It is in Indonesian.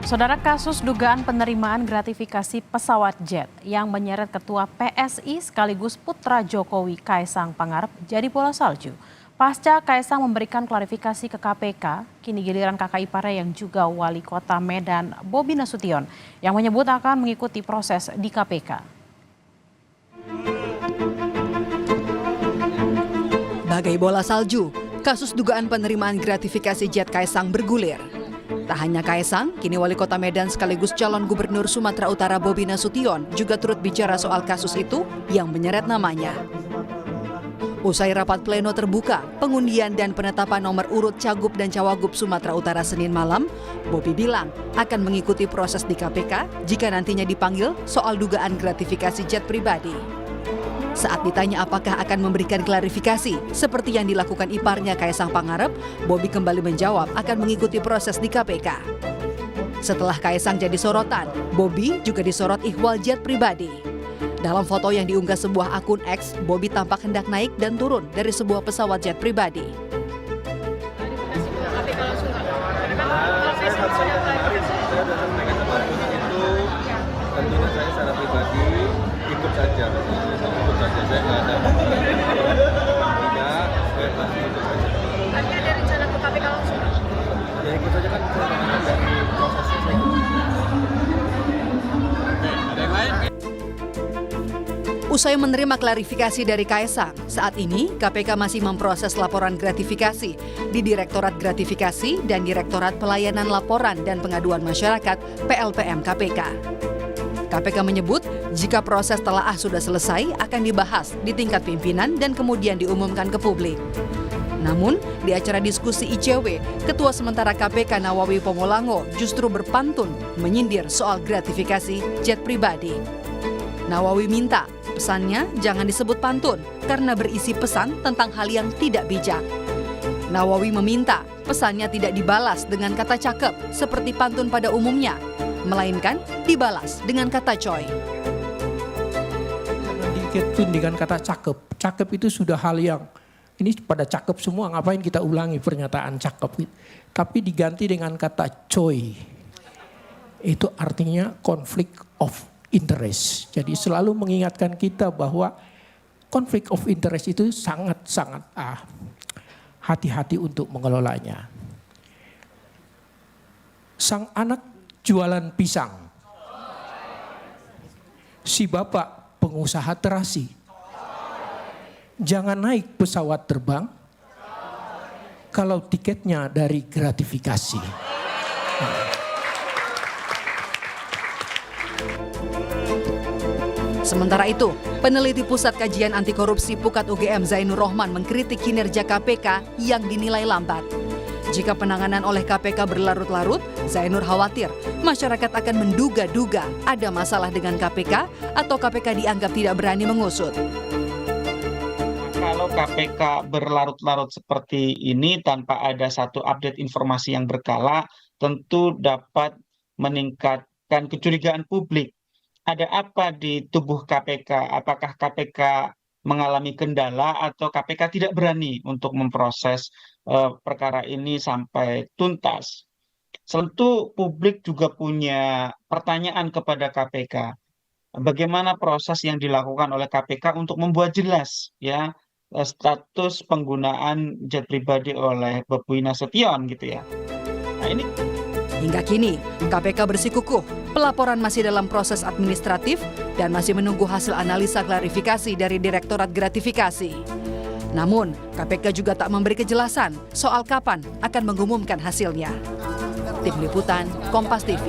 Saudara, kasus dugaan penerimaan gratifikasi pesawat jet yang menyeret Ketua PSI sekaligus putra Jokowi Kaisang Pangarep jadi bola salju. Pasca Kaisang memberikan klarifikasi ke KPK, kini giliran kakak iparnya yang juga wali kota Medan Bobi Nasution yang menyebut akan mengikuti proses di KPK. Bagai bola salju, kasus dugaan penerimaan gratifikasi jet Kaisang bergulir. Tak hanya Kaisang, kini wali kota Medan sekaligus calon gubernur Sumatera Utara Bobi Nasution juga turut bicara soal kasus itu yang menyeret namanya. Usai rapat pleno terbuka, pengundian dan penetapan nomor urut Cagup dan Cawagup Sumatera Utara Senin malam, Bobi bilang akan mengikuti proses di KPK jika nantinya dipanggil soal dugaan gratifikasi jet pribadi. Saat ditanya apakah akan memberikan klarifikasi seperti yang dilakukan iparnya Kaisang Pangarep, Bobi kembali menjawab akan mengikuti proses di KPK. Setelah Kaisang jadi sorotan, Bobi juga disorot ihwal jet pribadi. Dalam foto yang diunggah sebuah akun X, Bobi tampak hendak naik dan turun dari sebuah pesawat jet pribadi. Tentunya saya secara pribadi ikut saja, saya nggak ada tidak, saya pasti ikut saja. Tapi ada rencana ke KPK langsung? Ya ikut saja kan dari proses saya. Ada yang lain? Usai menerima klarifikasi dari Kaisang, saat ini KPK masih memproses laporan gratifikasi di Direktorat Gratifikasi dan Direktorat Pelayanan Laporan dan Pengaduan Masyarakat PLPM KPK. KPK menyebut jika proses telaah sudah selesai akan dibahas di tingkat pimpinan dan kemudian diumumkan ke publik. Namun, di acara diskusi ICW, Ketua Sementara KPK Nawawi Pomolango justru berpantun menyindir soal gratifikasi jet pribadi. Nawawi minta pesannya jangan disebut pantun karena berisi pesan tentang hal yang tidak bijak. Nawawi meminta pesannya tidak dibalas dengan kata cakep seperti pantun pada umumnya, melainkan dibalas dengan kata coy. Diketun dengan kata cakep. Cakep itu sudah hal yang, ini pada cakep semua, ngapain kita ulangi pernyataan cakep. Tapi diganti dengan kata coy. Itu artinya conflict of interest. Jadi selalu mengingatkan kita bahwa conflict of interest itu sangat-sangat hati-hati untuk mengelolanya. Sang anak jualan pisang. Si bapak pengusaha terasi. Jangan naik pesawat terbang kalau tiketnya dari gratifikasi. Sementara itu, peneliti Pusat Kajian Anti Korupsi Pukat UGM Zainur Rohman mengkritik kinerja KPK yang dinilai lambat. Jika penanganan oleh KPK berlarut-larut, Zainur khawatir masyarakat akan menduga-duga ada masalah dengan KPK atau KPK dianggap tidak berani mengusut. Kalau KPK berlarut-larut seperti ini tanpa ada satu update informasi yang berkala, tentu dapat meningkatkan kecurigaan publik. Ada apa di tubuh KPK? Apakah KPK mengalami kendala atau KPK tidak berani untuk memproses perkara ini sampai tuntas? Tentu publik juga punya pertanyaan kepada KPK. Bagaimana proses yang dilakukan oleh KPK untuk membuat jelas ya status penggunaan jet pribadi oleh Bobi Nasution gitu ya. Nah, ini Hingga kini, KPK bersikukuh pelaporan masih dalam proses administratif dan masih menunggu hasil analisa klarifikasi dari Direktorat Gratifikasi. Namun, KPK juga tak memberi kejelasan soal kapan akan mengumumkan hasilnya. Tim Liputan, Kompas TV.